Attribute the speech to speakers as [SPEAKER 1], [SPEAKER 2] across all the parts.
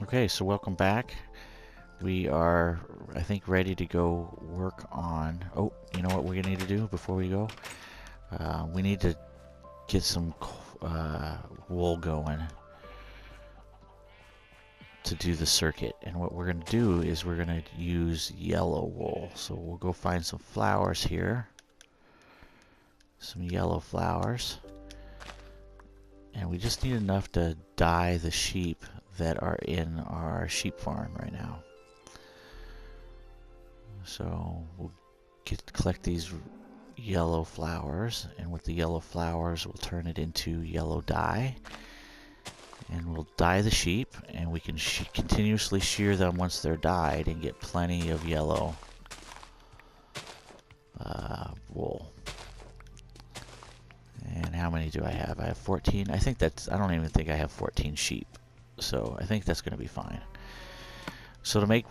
[SPEAKER 1] Okay, so welcome back. We are, I think, ready to go work on... Oh, you know what we're gonna need to do before we go? We need to get some wool going to do the circuit. And what we're gonna do is we're gonna use yellow wool. So we'll go find some flowers here. Some yellow flowers. And we just need enough to dye the sheep that are in our sheep farm right now. So we'll collect these yellow flowers, and with the yellow flowers we'll turn it into yellow dye, and we'll dye the sheep, and we can continuously shear them once they're dyed and get plenty of yellow wool. And how many do I have? I have 14. I think that's, I don't even think I have 14 sheep, so I think that's going to be fine. So to make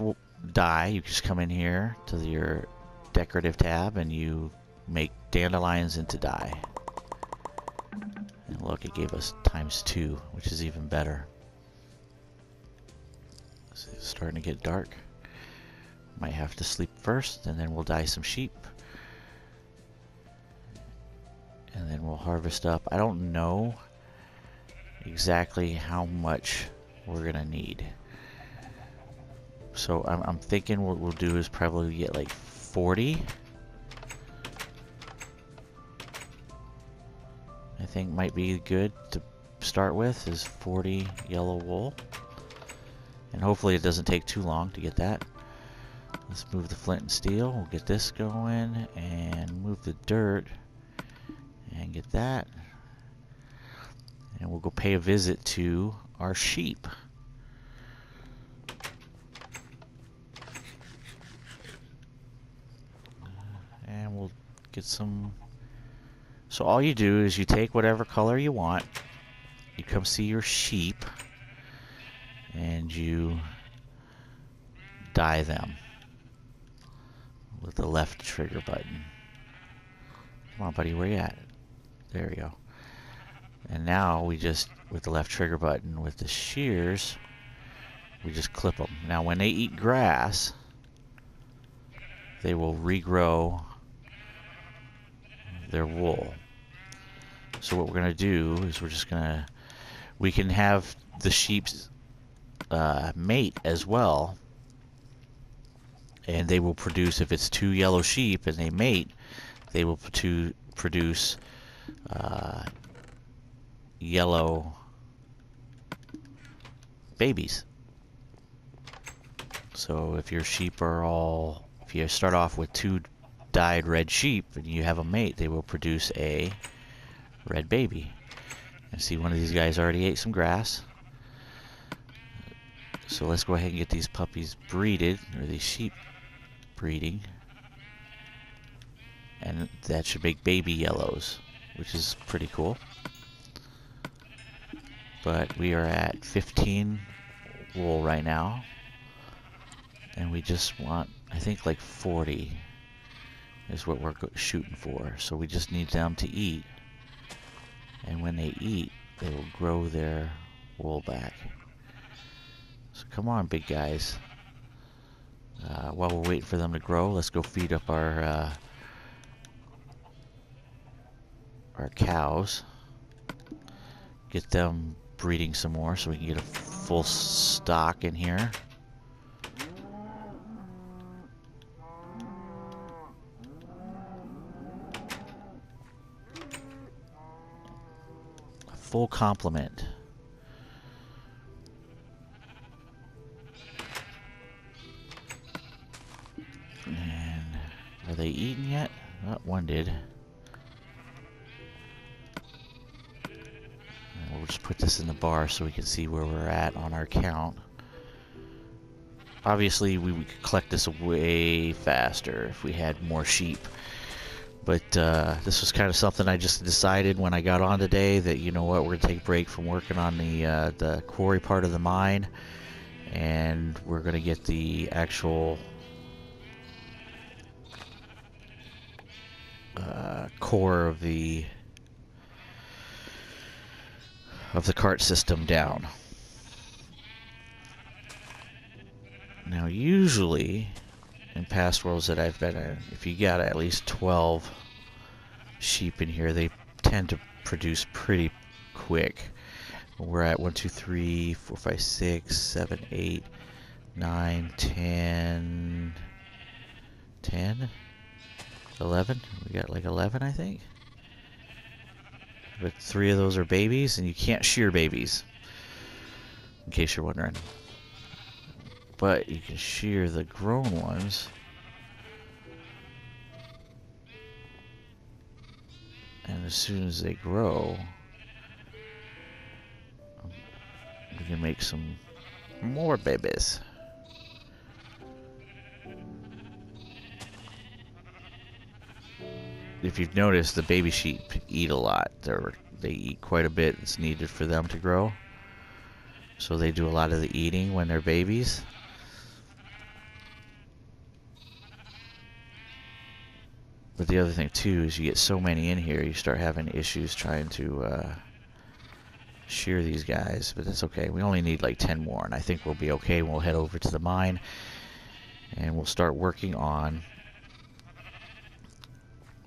[SPEAKER 1] dye, you just come in here to your decorative tab and you make dandelions into dye. And look, it gave us ×2, which is even better. So it's starting to get dark. Might have to sleep first, and then we'll dye some sheep. And then we'll harvest up. I don't know exactly how much we're gonna need. So I'm thinking what we'll do is probably get like 40. I think might be good to start with, is 40 yellow wool. And hopefully it doesn't take too long to get that. Let's move the flint and steel. We'll get this going and move the dirt and get that. And we'll go pay a visit to our sheep. And we'll get some. So all you do is you take whatever color you want, you come see your sheep, and you dye them with the left trigger button. Come on, buddy, where you at? There we go. And now we just, with the left trigger button, with the shears, we just clip them. Now when they eat grass, they will regrow their wool. So what we're gonna do is we're just gonna, we can have the sheep's mate as well, and they will produce, if it's 2 yellow sheep and they mate, they will produce yellow babies. So if your sheep are all, if you start off with 2 dyed red sheep and you have a mate, they will produce a red baby. And see, one of these guys already ate some grass. So let's go ahead and get these puppies breeded, or these sheep breeding. And that should make baby yellows, which is pretty cool. But we are at 15 wool right now. And we just want, I think, like 40 is what we're shooting for. So we just need them to eat. And when they eat, they will grow their wool back. So come on, big guys. While we're waiting for them to grow, let's go feed up our cows. Get them breeding some more so we can get a full stock in here. Full complement. And are they eating yet? Oh, one did. And we'll just put this in the bar so we can see where we're at on our count. Obviously, we could collect this way faster if we had more sheep. But this was kind of something I just decided when I got on today that, you know what, we're going to take a break from working on the quarry part of the mine. And we're going to get the actual core of the cart system down. Now, usually, in past worlds that I've been in, if you got at least 12 sheep in here, they tend to produce pretty quick. We're at 1, 2, 3, 4, 5, 6, 7, 8, 9, 10, 10, 11. We got like 11, I think. But 3 of those are babies, and you can't shear babies, in case you're wondering. But you can shear the grown ones. And as soon as they grow, we can make some more babies. If you've noticed, the baby sheep eat a lot. They eat quite a bit. It's needed for them to grow. So they do a lot of the eating when they're babies. But the other thing too is you get so many in here, you start having issues trying to shear these guys. But that's okay. We only need like 10 more, and I think we'll be okay. We'll head over to the mine, and we'll start working on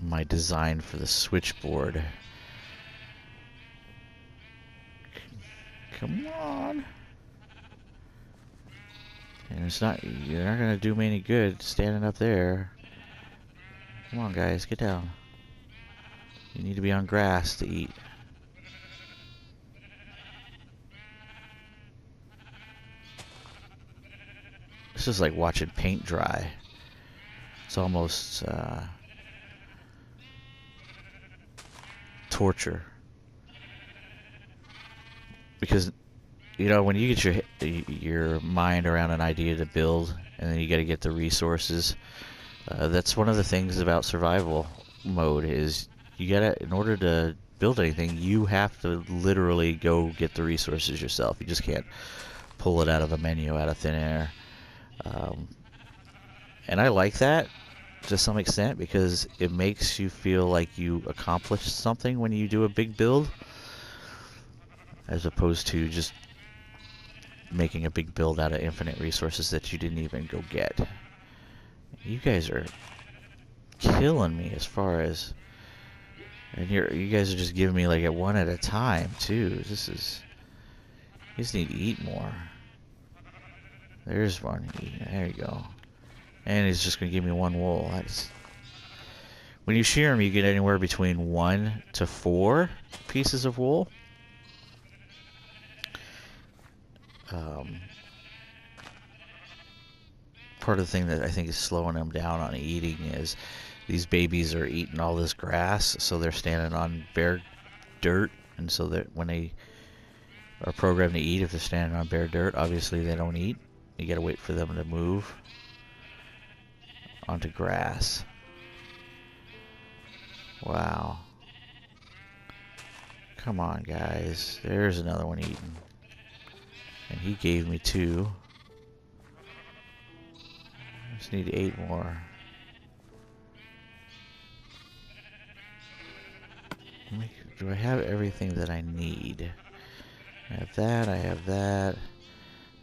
[SPEAKER 1] my design for the switchboard. Come on. And it's not, you're not gonna do me any good standing up there. Come on, guys, get down. You need to be on grass to eat. This is like watching paint dry. It's almost torture. Because, you know, when you get your mind around an idea to build, and then you got to get the resources, that's one of the things about survival mode is you gotta, in order to build anything, you have to literally go get the resources yourself. You just can't pull it out of a menu out of thin air. And I like that to some extent because it makes you feel like you accomplished something when you do a big build, as opposed to just making a big build out of infinite resources that you didn't even go get. You guys are killing me as far as, and you guys are just giving me like one at a time too. This is, you just need to eat more. There's one. There you go. And he's just gonna give me 1 wool. When you shear them, you get anywhere between 1 to 4 pieces of wool. Part of the thing that I think is slowing them down on eating is these babies are eating all this grass, so they're standing on bare dirt, and so that when they are programmed to eat, if they're standing on bare dirt, obviously they don't eat. You gotta wait for them to move onto grass. Wow. Come on, guys. There's another one eating. And he gave me 2. Just need 8 more. Do I have everything that I need? I have that, I have that.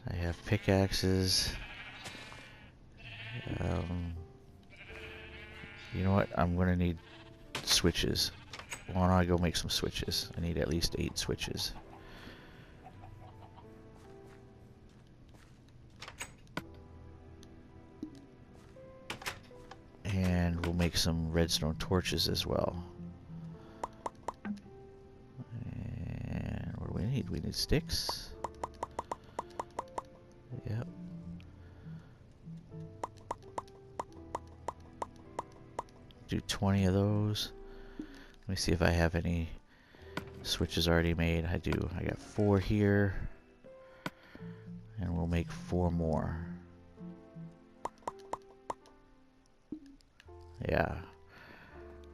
[SPEAKER 1] I have pickaxes. You know what? I'm gonna need switches. Why don't I go make some switches? I need at least 8 switches. And we'll make some redstone torches as well. And what do we need? We need sticks. Yep. Do 20 of those. Let me see if I have any switches already made. I do. I got 4 here. And we'll make 4 more. Yeah.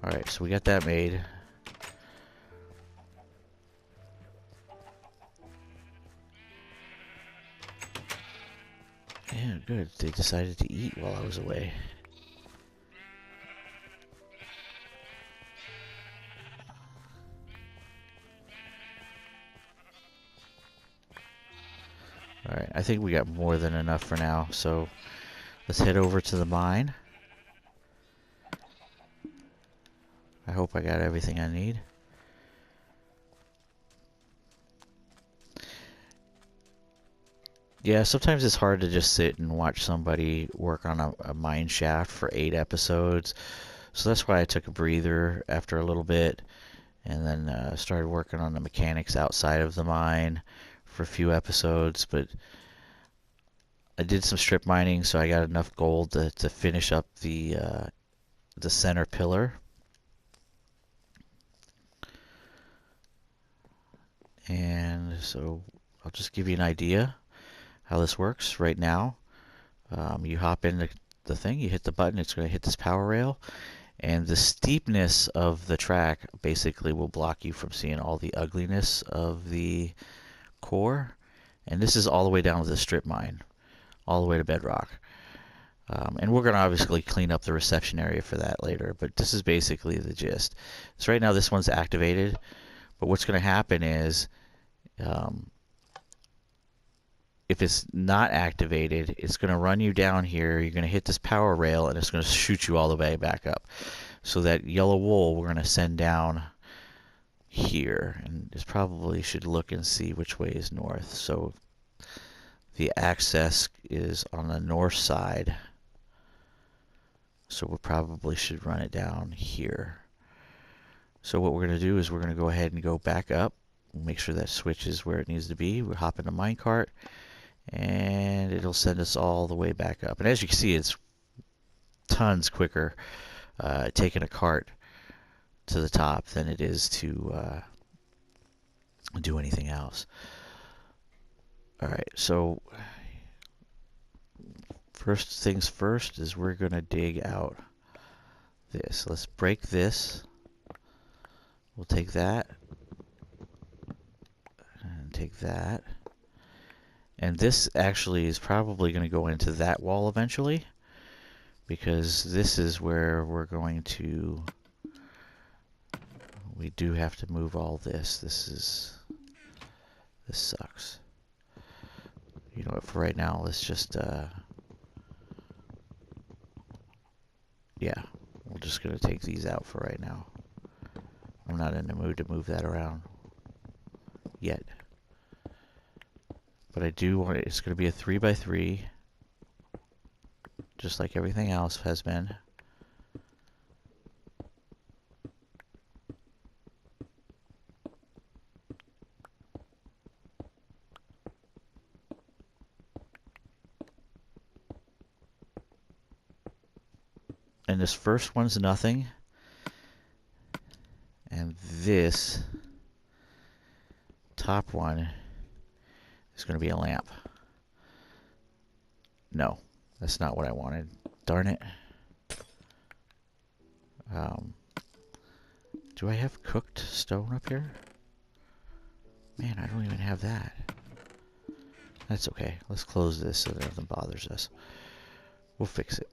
[SPEAKER 1] Alright, so we got that made. Yeah, good. They decided to eat while I was away. Alright, I think we got more than enough for now, so let's head over to the mine. I hope I got everything I need. Yeah, sometimes it's hard to just sit and watch somebody work on a mine shaft for 8 episodes. So that's why I took a breather after a little bit and then started working on the mechanics outside of the mine for a few episodes. But I did some strip mining, so I got enough gold to finish up the center pillar. And so I'll just give you an idea how this works right now. You hop in the thing, you hit the button, it's going to hit this power rail, and the steepness of the track basically will block you from seeing all the ugliness of the core. And this is all the way down to the strip mine, all the way to bedrock. And we're going to obviously clean up the reception area for that later, but this is basically the gist. So right now this one's activated, but what's going to happen is if it's not activated, it's going to run you down here. You're going to hit this power rail, and it's going to shoot you all the way back up. So that yellow wool we're going to send down here, and it probably should look and see which way is north. So the access is on the north side, so we probably should run it down here. So what we're going to do is we're going to go ahead and go back up, make sure that switch is where it needs to be. We'll hop in the minecart, and it'll send us all the way back up. And as you can see, it's tons quicker taking a cart to the top than it is to do anything else. Alright, so first things first is we're going to dig out this. Let's break this. We'll take that and take that. And this actually is probably going to go into that wall eventually, because this is where we're going to, we do have to move all this. This sucks. You know what, for right now, let's just, yeah, we're just going to take these out for right now. I'm not in the mood to move that around yet. But I do want it, it's going to be a 3x3, just like everything else has been. And this first one's nothing. And this top one is going to be a lamp. No, that's not what I wanted. Darn it. Do I have cooked stone up here? Man, I don't even have that. That's okay. Let's close this so that nothing bothers us. We'll fix it.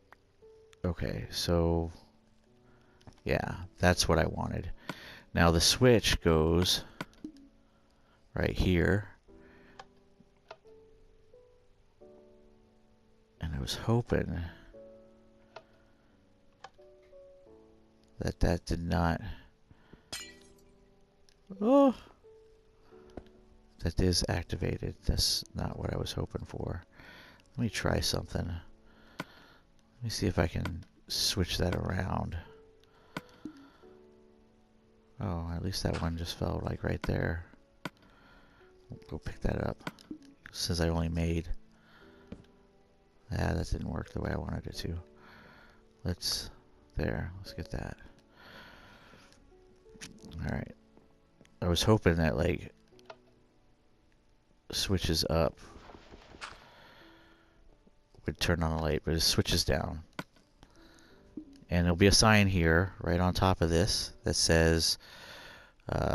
[SPEAKER 1] Okay, so yeah, that's what I wanted. Now the switch goes right here. And I was hoping that that did not... Oh! That is activated. That's not what I was hoping for. Let me try something. Let me see if I can switch that around. Oh, at least that one just fell like right there. We'll go pick that up. Since I only made... Yeah, that didn't work the way I wanted it to. Let's... There. Let's get that. Alright. I was hoping that, like... switches up would turn on the light, but it switches down. And there'll be a sign here, right on top of this, that says...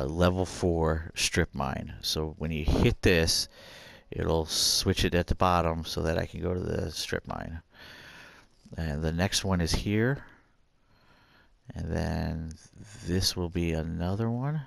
[SPEAKER 1] level 4 strip mine. So when you hit this, it'll switch it at the bottom so that I can go to the strip mine. And the next one is here. And then this will be another one.